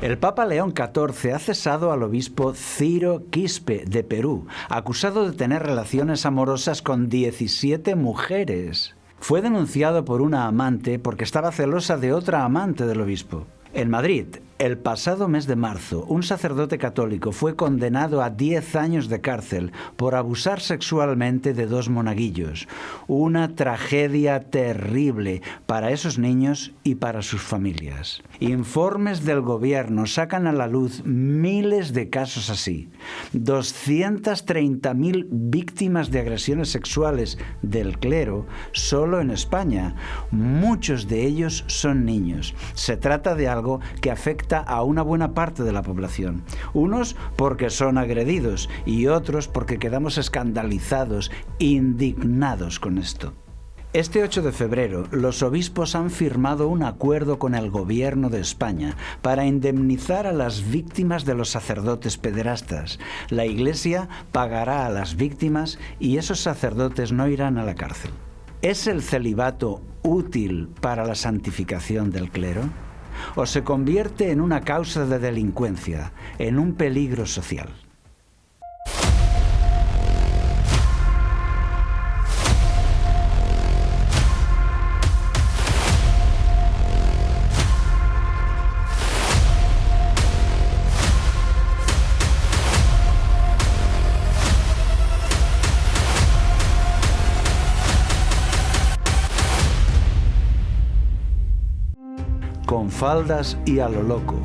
El Papa León XIV ha cesado al obispo Ciro Quispe de Perú, acusado de tener relaciones amorosas con 17 mujeres. Fue denunciado por una amante porque estaba celosa de otra amante del obispo. En Madrid, el pasado mes de marzo, un sacerdote católico fue condenado a 10 años de cárcel por abusar sexualmente de 2 monaguillos. Una tragedia terrible para esos niños y para sus familias. Informes del gobierno sacan a la luz miles de casos así. 230.000 víctimas de agresiones sexuales del clero solo en España. Muchos de ellos son niños. Se trata de algo que afecta a una buena parte de la población. Unos porque son agredidos y otros porque quedamos escandalizados, indignados con esto. Este 8 de febrero, los obispos han firmado un acuerdo con el gobierno de España para indemnizar a las víctimas de los sacerdotes pederastas. La Iglesia pagará a las víctimas y esos sacerdotes no irán a la cárcel. ¿Es el celibato útil para la santificación del clero? ¿O se convierte en una causa de delincuencia, en un peligro social? Con faldas y a lo loco.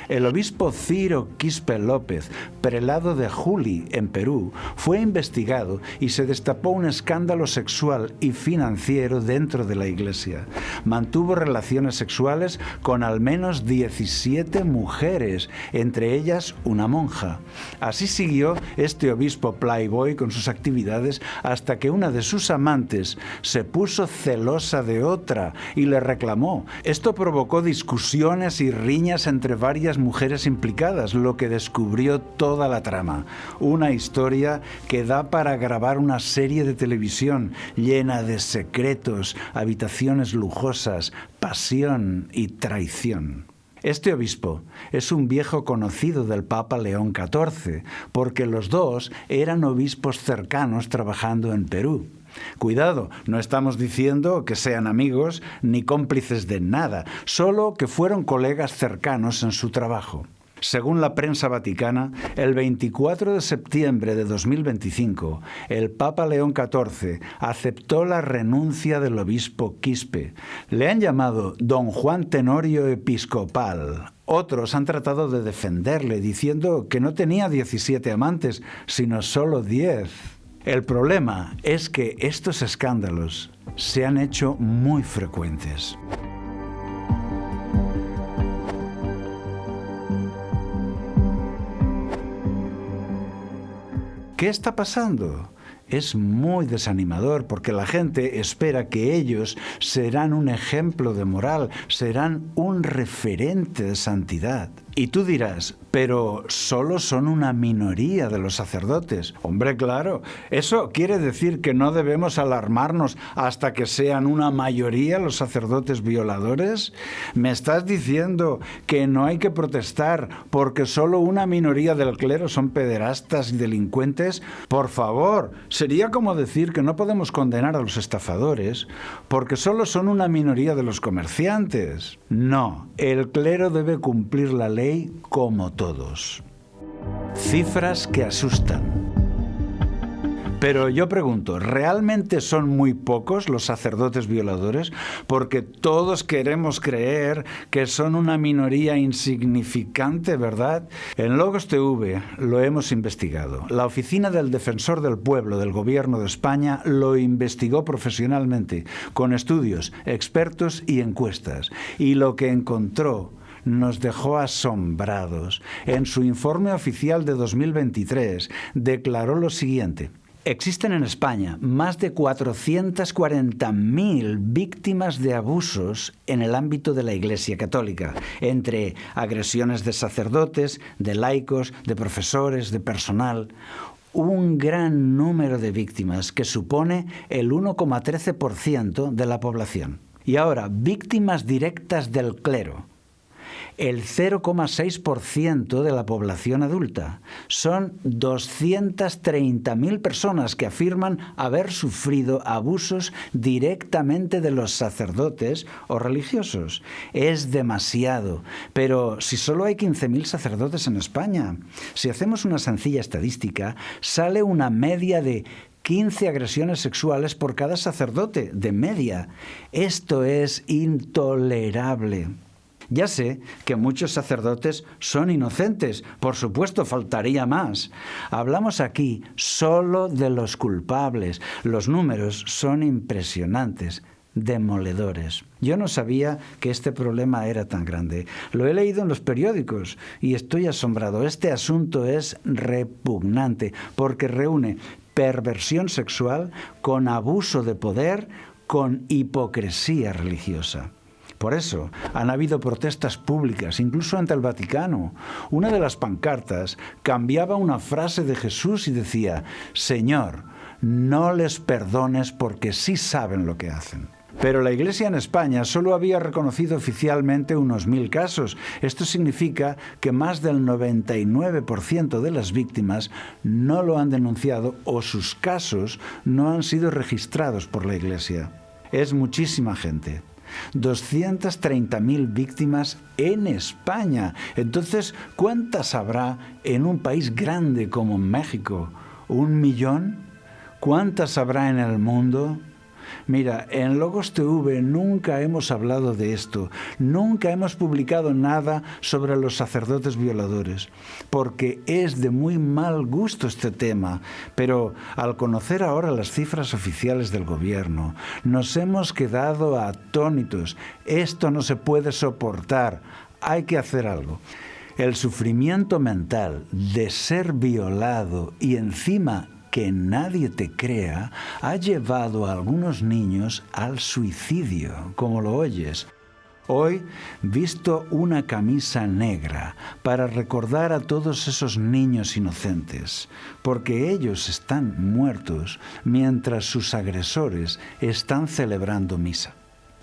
El obispo Ciro Quispe López, prelado de Juli, en Perú, fue investigado y se destapó un escándalo sexual y financiero dentro de la Iglesia. Mantuvo relaciones sexuales con al menos 17 mujeres, entre ellas una monja. Así siguió este obispo playboy con sus actividades hasta que una de sus amantes se puso celosa de otra y le reclamó. Esto provocó discusiones y riñas entre varias mujeres implicadas, lo que descubrió toda la trama. Una historia que da para grabar una serie de televisión llena de secretos, habitaciones lujosas, pasión y traición. Este obispo es un viejo conocido del Papa León XIV, porque los dos eran obispos cercanos trabajando en Perú. Cuidado, no estamos diciendo que sean amigos ni cómplices de nada, solo que fueron colegas cercanos en su trabajo. Según la prensa vaticana, el 24 de septiembre de 2025, el Papa León XIV aceptó la renuncia del obispo Quispe. Le han llamado Don Juan Tenorio Episcopal. Otros han tratado de defenderle, diciendo que no tenía 17 amantes, sino solo 10. El problema es que estos escándalos se han hecho muy frecuentes. ¿Qué está pasando? Es muy desanimador porque la gente espera que ellos serán un ejemplo de moral, serán un referente de santidad. Y tú dirás, pero solo son una minoría de los sacerdotes. Hombre, claro, ¿eso quiere decir que no debemos alarmarnos hasta que sean una mayoría los sacerdotes violadores? ¿Me estás diciendo que no hay que protestar porque solo una minoría del clero son pederastas y delincuentes? Por favor, sería como decir que no podemos condenar a los estafadores porque solo son una minoría de los comerciantes. No, el clero debe cumplir la ley como todos. Cifras que asustan. Pero yo pregunto, ¿realmente son muy pocos los sacerdotes violadores? Porque todos queremos creer que son una minoría insignificante, ¿verdad? En Logos TV lo hemos investigado. La Oficina del Defensor del Pueblo del Gobierno de España lo investigó profesionalmente, con estudios, expertos y encuestas. Y lo que encontró nos dejó asombrados. En su informe oficial de 2023 declaró lo siguiente: existen en España más de 440.000 víctimas de abusos en el ámbito de la Iglesia Católica, entre agresiones de sacerdotes, de laicos, de profesores, de personal. Un gran número de víctimas que supone el 1,13% de la población. Y ahora, víctimas directas del clero. el 0,6% de la población adulta. Son 230.000 personas que afirman haber sufrido abusos directamente de los sacerdotes o religiosos. Es demasiado, pero si solo hay 15.000 sacerdotes en España, si hacemos una sencilla estadística, sale una media de 15 agresiones sexuales por cada sacerdote, de media. Esto es intolerable. Ya sé que muchos sacerdotes son inocentes, por supuesto, faltaría más. Hablamos aquí solo de los culpables. Los números son impresionantes, demoledores. Yo no sabía que este problema era tan grande. Lo he leído en los periódicos y estoy asombrado. Este asunto es repugnante porque reúne perversión sexual con abuso de poder, con hipocresía religiosa. Por eso han habido protestas públicas, incluso ante el Vaticano. Una de las pancartas cambiaba una frase de Jesús y decía: Señor, no les perdones porque sí saben lo que hacen. Pero la Iglesia en España solo había reconocido oficialmente unos 1.000 casos. Esto significa que más del 99% de las víctimas no lo han denunciado o sus casos no han sido registrados por la Iglesia. Es muchísima gente. 230.000 víctimas en España. Entonces, ¿cuántas habrá en un país grande como México? ¿1 millón? ¿Cuántas habrá en el mundo? Mira, en Logos TV nunca hemos hablado de esto, nunca hemos publicado nada sobre los sacerdotes violadores, porque es de muy mal gusto este tema, pero al conocer ahora las cifras oficiales del gobierno, nos hemos quedado atónitos. Esto no se puede soportar, hay que hacer algo. El sufrimiento mental de ser violado y encima que nadie te crea, ha llevado a algunos niños al suicidio, como lo oyes. Hoy visto una camisa negra para recordar a todos esos niños inocentes, porque ellos están muertos mientras sus agresores están celebrando misa.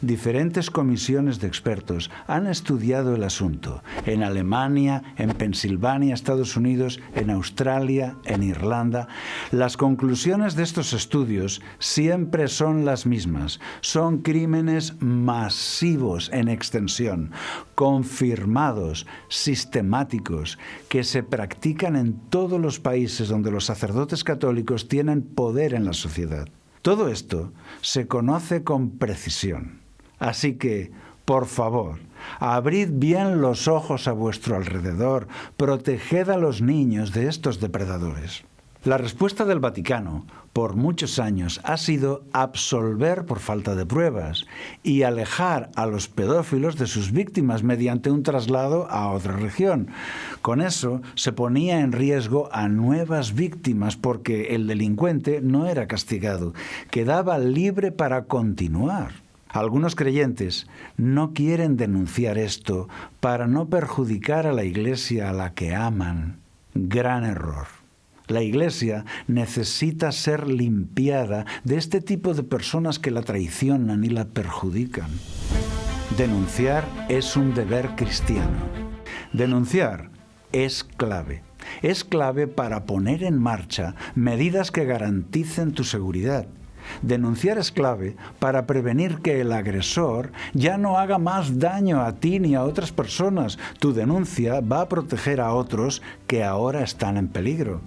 Diferentes comisiones de expertos han estudiado el asunto en Alemania, en Pensilvania, Estados Unidos, en Australia, en Irlanda. Las conclusiones de estos estudios siempre son las mismas. Son crímenes masivos en extensión, confirmados, sistemáticos, que se practican en todos los países donde los sacerdotes católicos tienen poder en la sociedad. Todo esto se conoce con precisión. Así que, por favor, abrid bien los ojos a vuestro alrededor, proteged a los niños de estos depredadores. La respuesta del Vaticano, por muchos años, ha sido absolver por falta de pruebas y alejar a los pedófilos de sus víctimas mediante un traslado a otra región. Con eso se ponía en riesgo a nuevas víctimas porque el delincuente no era castigado, quedaba libre para continuar. Algunos creyentes no quieren denunciar esto para no perjudicar a la Iglesia a la que aman. Gran error. La Iglesia necesita ser limpiada de este tipo de personas que la traicionan y la perjudican. Denunciar es un deber cristiano. Denunciar es clave. Es clave para poner en marcha medidas que garanticen tu seguridad. Denunciar es clave para prevenir que el agresor ya no haga más daño a ti ni a otras personas. Tu denuncia va a proteger a otros que ahora están en peligro.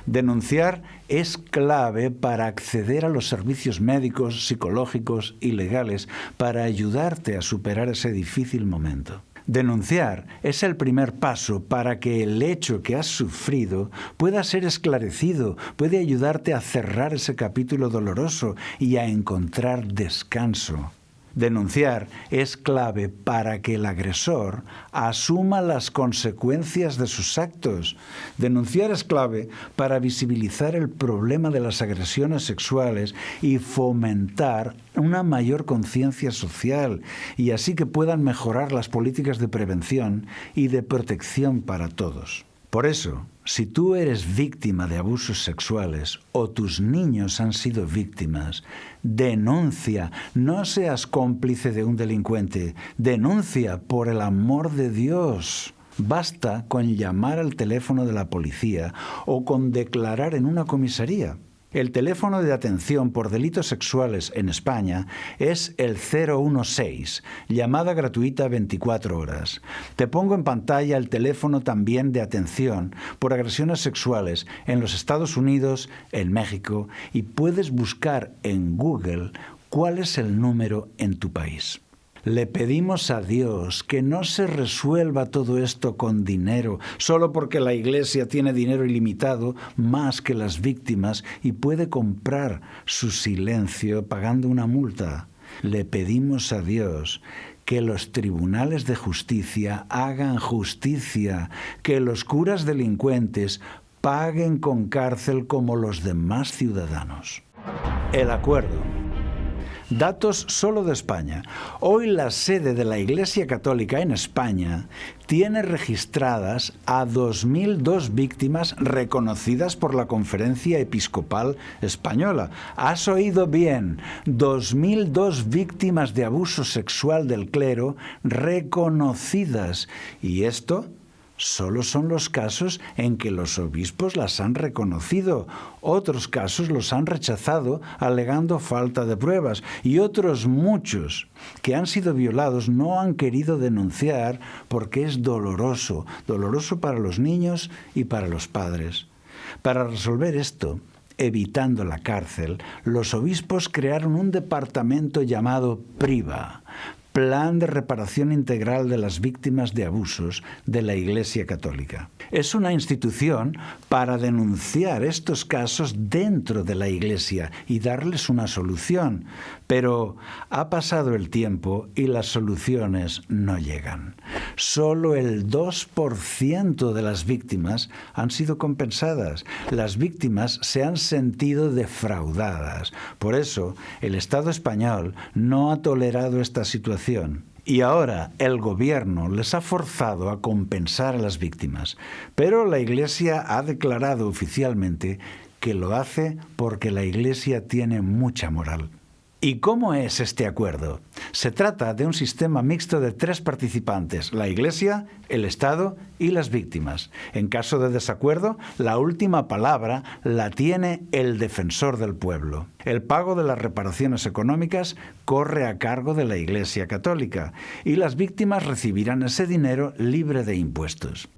Denunciar es clave para acceder a los servicios médicos, psicológicos y legales para ayudarte a superar ese difícil momento. Denunciar es el primer paso para que el hecho que has sufrido pueda ser esclarecido, puede ayudarte a cerrar ese capítulo doloroso y a encontrar descanso. Denunciar es clave para que el agresor asuma las consecuencias de sus actos. Denunciar es clave para visibilizar el problema de las agresiones sexuales y fomentar una mayor conciencia social, y así que puedan mejorar las políticas de prevención y de protección para todos. Por eso, si tú eres víctima de abusos sexuales o tus niños han sido víctimas, denuncia, no seas cómplice de un delincuente, denuncia por el amor de Dios. Basta con llamar al teléfono de la policía o con declarar en una comisaría. El teléfono de atención por delitos sexuales en España es el 016, llamada gratuita 24 horas. Te pongo en pantalla el teléfono también de atención por agresiones sexuales en los Estados Unidos, en México, y puedes buscar en Google cuál es el número en tu país. Le pedimos a Dios que no se resuelva todo esto con dinero, solo porque la Iglesia tiene dinero ilimitado más que las víctimas y puede comprar su silencio pagando una multa. Le pedimos a Dios que los tribunales de justicia hagan justicia, que los curas delincuentes paguen con cárcel como los demás ciudadanos. El acuerdo. Datos solo de España. Hoy la sede de la Iglesia Católica en España tiene registradas a 2.002 víctimas reconocidas por la Conferencia Episcopal Española. ¿Has oído bien? 2.002 víctimas de abuso sexual del clero reconocidas. ¿Y esto? Solo son los casos en que los obispos las han reconocido. Otros casos los han rechazado alegando falta de pruebas. Y otros muchos que han sido violados no han querido denunciar porque es doloroso para los niños y para los padres. Para resolver esto, evitando la cárcel, los obispos crearon un departamento llamado PRIVA, Plan de Reparación Integral de las Víctimas de Abusos de la Iglesia Católica. Es una institución para denunciar estos casos dentro de la Iglesia y darles una solución. Pero ha pasado el tiempo y las soluciones no llegan. Solo el 2% de las víctimas han sido compensadas. Las víctimas se han sentido defraudadas. Por eso, el Estado español no ha tolerado esta situación. Y ahora el gobierno les ha forzado a compensar a las víctimas. Pero la Iglesia ha declarado oficialmente que lo hace porque la Iglesia tiene mucha moral. ¿Y cómo es este acuerdo? Se trata de un sistema mixto de 3 participantes: la Iglesia, el Estado y las víctimas. En caso de desacuerdo, la última palabra la tiene el defensor del pueblo. El pago de las reparaciones económicas corre a cargo de la Iglesia Católica y las víctimas recibirán ese dinero libre de impuestos.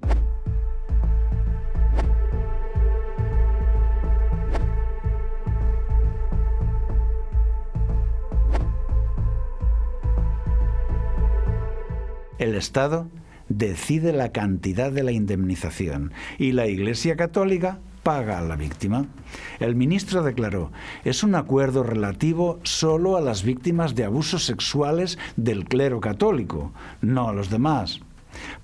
El Estado decide la cantidad de la indemnización y la Iglesia Católica paga a la víctima. El ministro declaró: es un acuerdo relativo solo a las víctimas de abusos sexuales del clero católico, no a los demás.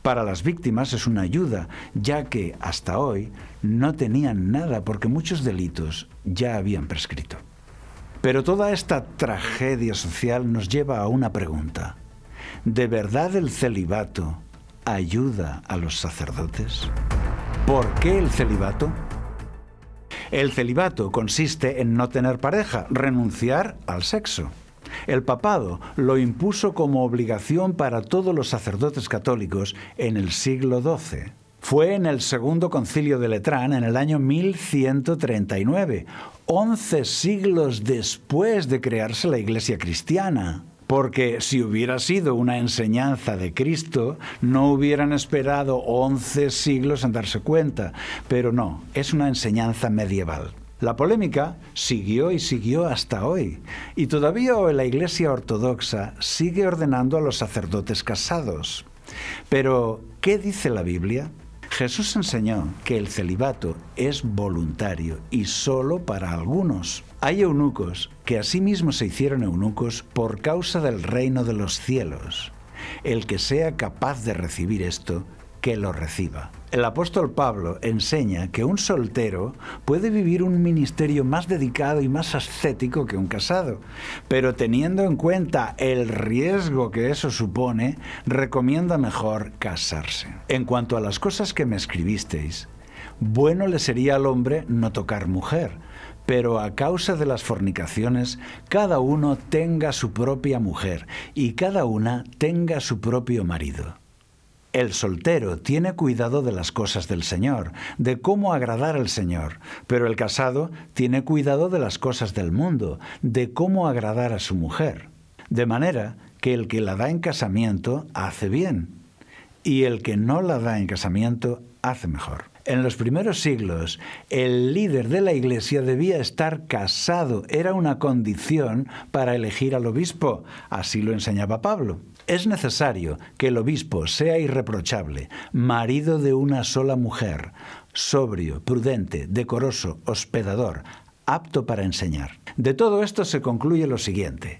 Para las víctimas es una ayuda, ya que hasta hoy no tenían nada porque muchos delitos ya habían prescrito. Pero toda esta tragedia social nos lleva a una pregunta. ¿De verdad el celibato ayuda a los sacerdotes? ¿Por qué el celibato? El celibato consiste en no tener pareja, renunciar al sexo. El papado lo impuso como obligación para todos los sacerdotes católicos en el siglo XII. Fue en el Segundo Concilio de Letrán en el año 1139, 11 siglos después de crearse la Iglesia cristiana. Porque si hubiera sido una enseñanza de Cristo, no hubieran esperado 11 siglos en darse cuenta. Pero no, es una enseñanza medieval. La polémica siguió y siguió hasta hoy. Y todavía hoy la Iglesia Ortodoxa sigue ordenando a los sacerdotes casados. Pero, ¿qué dice la Biblia? Jesús enseñó que el celibato es voluntario y solo para algunos. Hay eunucos que asimismo se hicieron eunucos por causa del reino de los cielos. El que sea capaz de recibir esto, que lo reciba. El apóstol Pablo enseña que un soltero puede vivir un ministerio más dedicado y más ascético que un casado, pero teniendo en cuenta el riesgo que eso supone, recomienda mejor casarse. En cuanto a las cosas que me escribisteis, Bueno le sería al hombre no tocar mujer, pero a causa de las fornicaciones, cada uno tenga su propia mujer y cada una tenga su propio marido. El soltero tiene cuidado de las cosas del Señor, de cómo agradar al Señor, pero el casado tiene cuidado de las cosas del mundo, de cómo agradar a su mujer. De manera que el que la da en casamiento hace bien, y el que no la da en casamiento hace mejor. En los primeros siglos, el líder de la Iglesia debía estar casado, era una condición para elegir al obispo, así lo enseñaba Pablo. Es necesario que el obispo sea irreprochable, marido de una sola mujer, sobrio, prudente, decoroso, hospedador, apto para enseñar. De todo esto se concluye lo siguiente: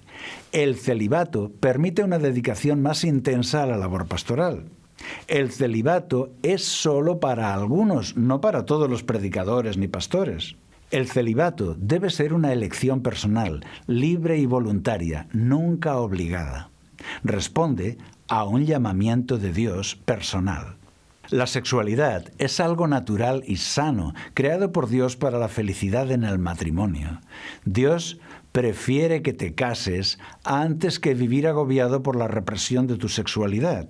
el celibato permite una dedicación más intensa a la labor pastoral. El celibato es solo para algunos, no para todos los predicadores ni pastores. El celibato debe ser una elección personal, libre y voluntaria, nunca obligada. Responde a un llamamiento de Dios personal. La sexualidad es algo natural y sano, creado por Dios para la felicidad en el matrimonio. Dios prefiere que te cases antes que vivir agobiado por la represión de tu sexualidad,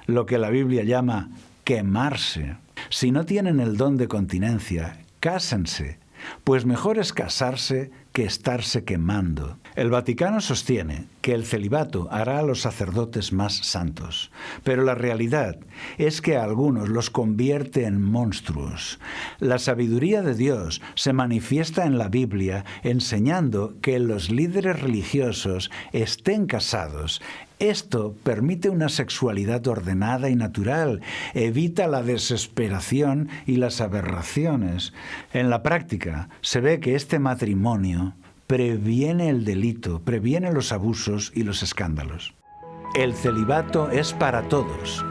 lo que la Biblia llama quemarse. Si no tienen el don de continencia, cásense, pues mejor es casarse que estarse quemando. El Vaticano sostiene que el celibato hará a los sacerdotes más santos, pero la realidad es que a algunos los convierte en monstruos. La sabiduría de Dios se manifiesta en la Biblia enseñando que los líderes religiosos estén casados. Esto permite una sexualidad ordenada y natural, evita la desesperación y las aberraciones. En la práctica se ve que este matrimonio previene el delito, previene los abusos y los escándalos. El celibato es para todos.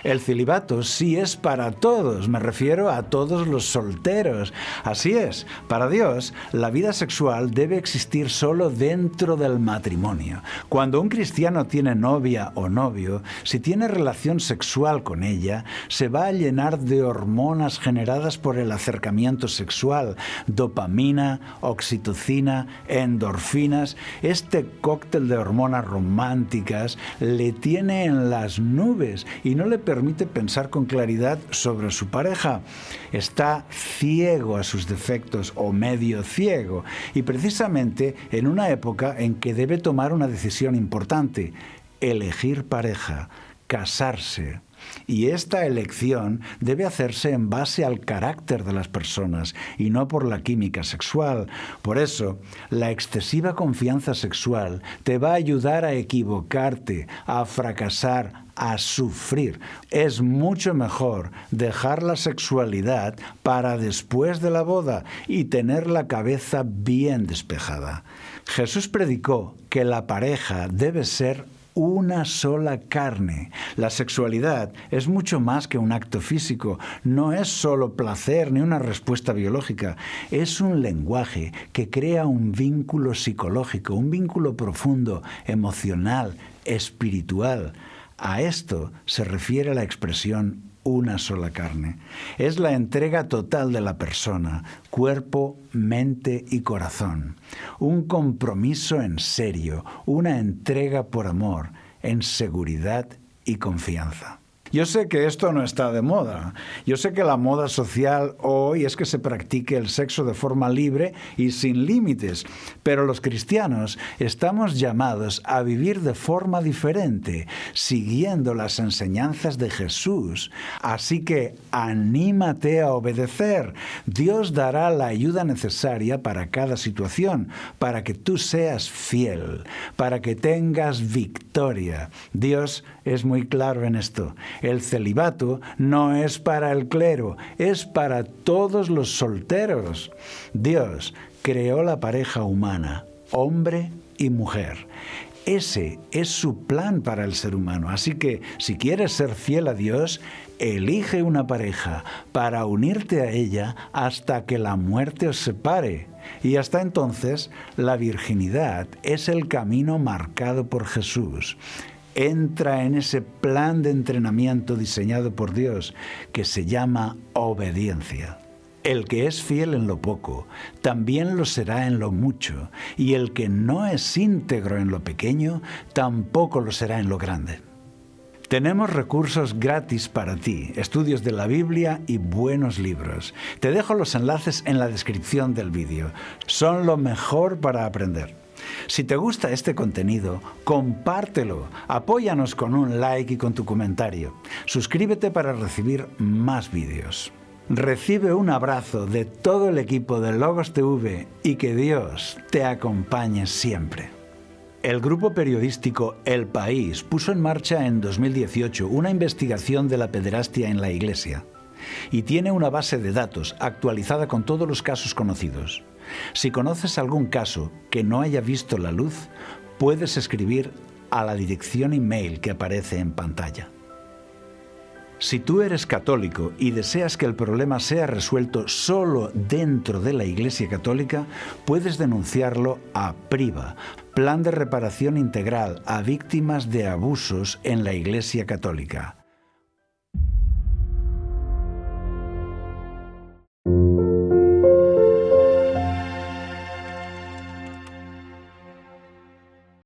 El celibato sí es para todos, me refiero a todos los solteros. Así es, para Dios, la vida sexual debe existir solo dentro del matrimonio. Cuando un cristiano tiene novia o novio, si tiene relación sexual con ella, se va a llenar de hormonas generadas por el acercamiento sexual, dopamina, oxitocina, endorfinas. Este cóctel de hormonas románticas le tiene en las nubes y no le permite pensar con claridad sobre su pareja. Está ciego a sus defectos o medio ciego, y precisamente en una época en que debe tomar una decisión importante: elegir pareja, casarse. Y esta elección debe hacerse en base al carácter de las personas y no por la química sexual. Por eso, la excesiva confianza sexual te va a ayudar a equivocarte, a fracasar, a sufrir. Es mucho mejor dejar la sexualidad para después de la boda y tener la cabeza bien despejada. Jesús predicó que la pareja debe ser una sola carne. La sexualidad es mucho más que un acto físico, no es solo placer ni una respuesta biológica, es un lenguaje que crea un vínculo psicológico, un vínculo profundo, emocional, espiritual. A esto se refiere la expresión una sola carne. Es la entrega total de la persona, cuerpo, mente y corazón. Un compromiso en serio, una entrega por amor, en seguridad y confianza. Yo sé que esto no está de moda. Yo sé que la moda social hoy es que se practique el sexo de forma libre y sin límites, pero los cristianos estamos llamados a vivir de forma diferente, siguiendo las enseñanzas de Jesús. Así que anímate a obedecer. Dios dará la ayuda necesaria para cada situación, para que tú seas fiel, para que tengas victoria. Dios es muy claro en esto. El celibato no es para el clero, es para todos los solteros. Dios creó la pareja humana, hombre y mujer. Ese es su plan para el ser humano. Así que, si quieres ser fiel a Dios, elige una pareja para unirte a ella hasta que la muerte os separe. Y hasta entonces, la virginidad es el camino marcado por Jesús. entra en ese plan de entrenamiento diseñado por Dios que se llama obediencia. El que es fiel en lo poco, también lo será en lo mucho, y el que no es íntegro en lo pequeño, tampoco lo será en lo grande. Tenemos recursos gratis para ti, estudios de la Biblia y buenos libros. Te dejo los enlaces en la descripción del vídeo. Son lo mejor para aprender. Si te gusta este contenido, compártelo, apóyanos con un like y con tu comentario. Suscríbete para recibir más vídeos. Recibe un abrazo de todo el equipo de Logos TV y que Dios te acompañe siempre. El grupo periodístico El País puso en marcha en 2018 una investigación de la pederastia en la Iglesia y tiene una base de datos actualizada con todos los casos conocidos. Si conoces algún caso que no haya visto la luz, puedes escribir a la dirección email que aparece en pantalla. Si tú eres católico y deseas que el problema sea resuelto solo dentro de la Iglesia Católica, puedes denunciarlo a PRIVA, Plan de Reparación Integral a Víctimas de Abusos en la Iglesia Católica.